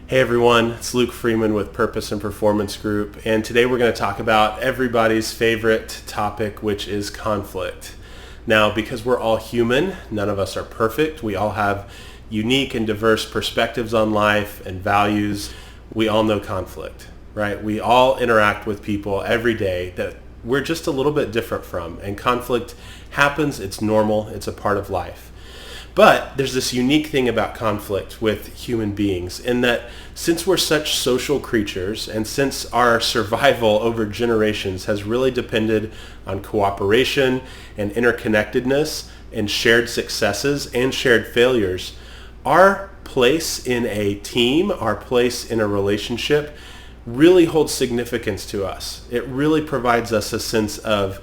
Hey everyone, it's Luke Freeman with Purpose and Performance Group, and today we're going to talk about everybody's favorite topic, which is conflict. Now, because we're all human, none of us are perfect. We all have unique and diverse perspectives on life and values. We all know conflict, right? We all interact with people every day that we're just a little bit different from, and conflict happens. It's normal. It's a part of life. But there's this unique thing about conflict with human beings in that since we're such social creatures and since our survival over generations has really depended on cooperation and interconnectedness and shared successes and shared failures, our place in a team, our place in a relationship really holds significance to us. It really provides us a sense of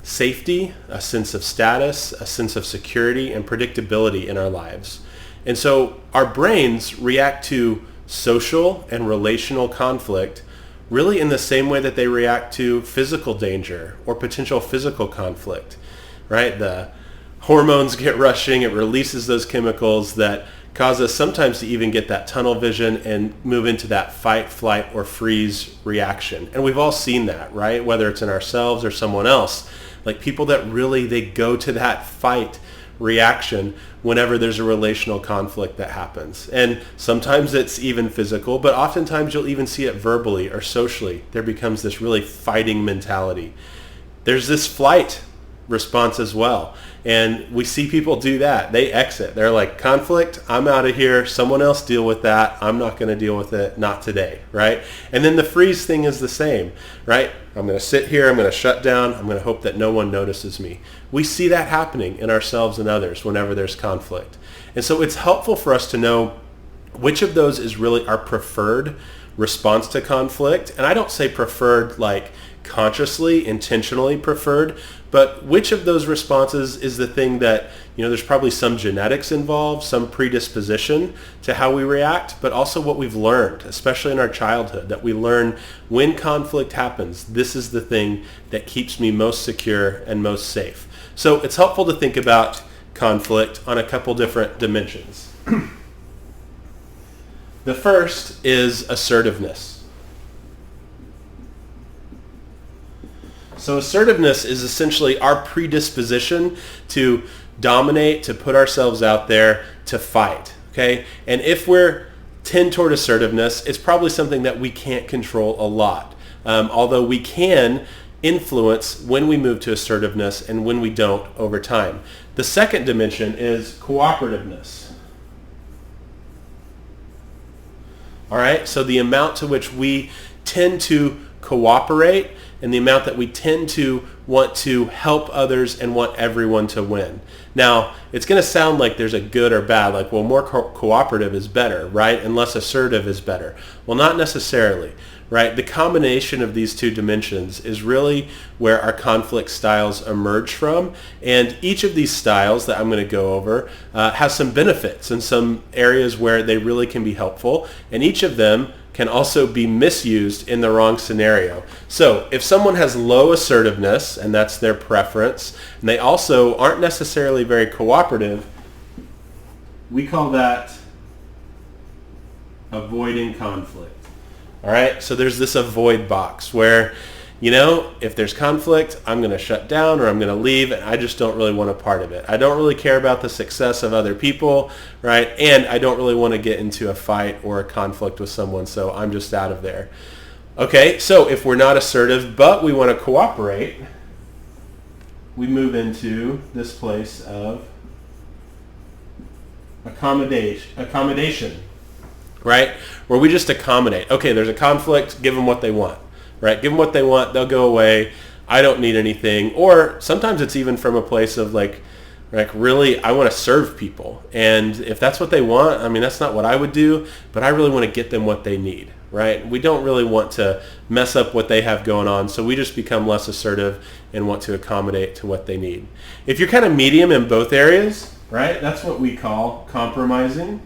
safety, a sense of status, a sense of security and predictability in our lives. And so our brains react to social and relational conflict really in the same way that they react to physical danger or potential physical conflict, right? The hormones get rushing, it releases those chemicals that cause us sometimes to even get that tunnel vision and move into that fight, flight, or freeze reaction. And we've all seen that, right? Whether it's in ourselves or someone else. Like people that really, they go to that fight reaction whenever there's a relational conflict that happens. And sometimes it's even physical, but oftentimes you'll even see it verbally or socially. There becomes this really fighting mentality. There's this flight response as well. And we see people do that. They exit. They're like, conflict, I'm out of here. Someone else deal with that. I'm not going to deal with it. Not today, right? And then the freeze thing is the same, right? I'm going to sit here. I'm going to shut down. I'm going to hope that no one notices me. We see that happening in ourselves and others whenever there's conflict. And so it's helpful for us to know which of those is really our preferred response to conflict. And I don't say preferred like consciously, intentionally preferred, but which of those responses is the thing that, there's probably some genetics involved, some predisposition to how we react, but also what we've learned, especially in our childhood, that we learn when conflict happens, this is the thing that keeps me most secure and most safe. So it's helpful to think about conflict on a couple different dimensions. The first is assertiveness. So assertiveness is essentially our predisposition to dominate, to put ourselves out there, to fight, okay? And if we're tend toward assertiveness, it's probably something that we can't control a lot, although we can influence when we move to assertiveness and when we don't over time. The second dimension is cooperativeness. All right, so the amount to which we tend to cooperate and the amount that we tend to want to help others and want everyone to win. Now, it's going to sound like there's a good or bad, like, well, more cooperative is better, right? And less assertive is better. Well, not necessarily, right? The combination of these two dimensions is really where our conflict styles emerge from. And each of these styles that I'm going to go over has some benefits and some areas where they really can be helpful. And each of them can also be misused in the wrong scenario. So if someone has low assertiveness, and that's their preference, and they also aren't necessarily very cooperative, we call that avoiding conflict. All right, so there's this avoid box where, if there's conflict, I'm going to shut down or I'm going to leave, and I just don't really want a part of it. I don't really care about the success of other people, right? And I don't really want to get into a fight or a conflict with someone, so I'm just out of there. Okay, so if we're not assertive, but we want to cooperate, we move into this place of accommodation, right? Where we just accommodate. Okay, there's a conflict, give them what they want. Right? Give them what they want, they'll go away. I don't need anything. Or sometimes it's even from a place of like really, I want to serve people. And if that's what they want, that's not what I would do, but I really want to get them what they need, right? We don't really want to mess up what they have going on, so we just become less assertive and want to accommodate to what they need. If you're kind of medium in both areas, right, that's what we call compromising.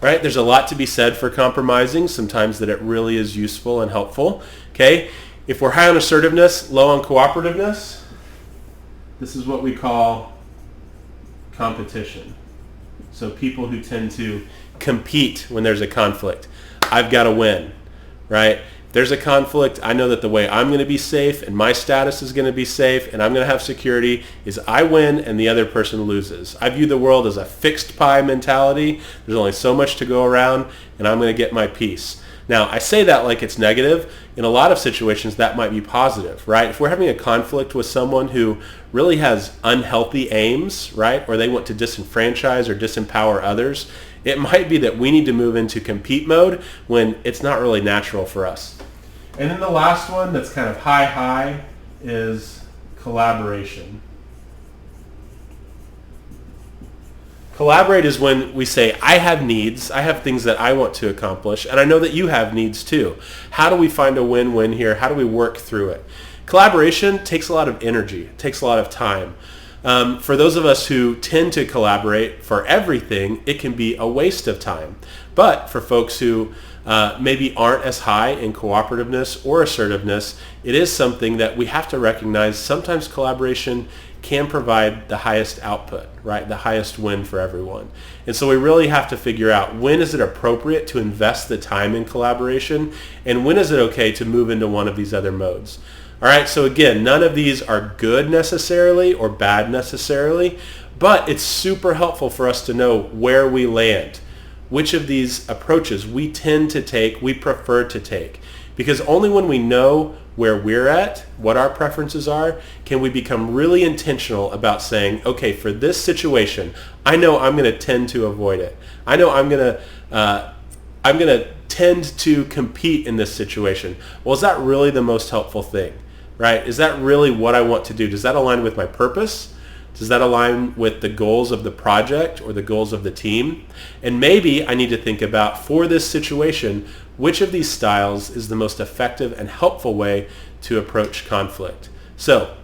Right? There's a lot to be said for compromising, sometimes that it really is useful and helpful. Okay? If we're high on assertiveness, low on cooperativeness, this is what we call competition. So people who tend to compete when there's a conflict. I've got to win, right? If there's a conflict, I know that the way I'm going to be safe and my status is going to be safe and I'm going to have security is I win and the other person loses. I view the world as a fixed pie mentality. There's only so much to go around and I'm going to get my piece. Now, I say that like it's negative. In a lot of situations, that might be positive, right? If we're having a conflict with someone who really has unhealthy aims, right, or they want to disenfranchise or disempower others, it might be that we need to move into compete mode when it's not really natural for us. And then the last one that's kind of high is collaboration. Collaborate is when we say, I have needs, I have things that I want to accomplish, and I know that you have needs too. How do we find a win-win here? How do we work through it? Collaboration takes a lot of energy, it takes a lot of time. For those of us who tend to collaborate for everything, it can be a waste of time. But for folks who maybe aren't as high in cooperativeness or assertiveness, it is something that we have to recognize. Sometimes collaboration can provide the highest output, right? The highest win for everyone. And so we really have to figure out, when is it appropriate to invest the time in collaboration, and when is it okay to move into one of these other modes? All right, so again, none of these are good necessarily or bad necessarily, but it's super helpful for us to know where we land, which of these approaches we tend to take, we prefer to take. Because only when we know where we're at, what our preferences are, can we become really intentional about saying, okay, for this situation, I know I'm going to tend to avoid it. I know I'm going to tend to compete in this situation. Well, is that really the most helpful thing, right? Is that really what I want to do? Does that align with my purpose? Does that align with the goals of the project or the goals of the team? And maybe I need to think about, for this situation, which of these styles is the most effective and helpful way to approach conflict? So,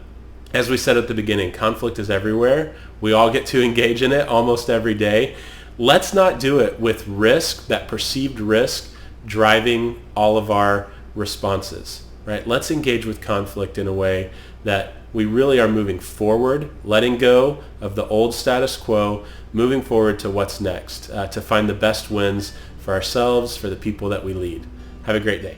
as we said at the beginning, conflict is everywhere. We all get to engage in it almost every day. Let's not do it with risk, that perceived risk, driving all of our responses, right? Let's engage with conflict in a way that we really are moving forward, letting go of the old status quo, moving forward to what's next, to find the best wins for ourselves, for the people that we lead. Have a great day.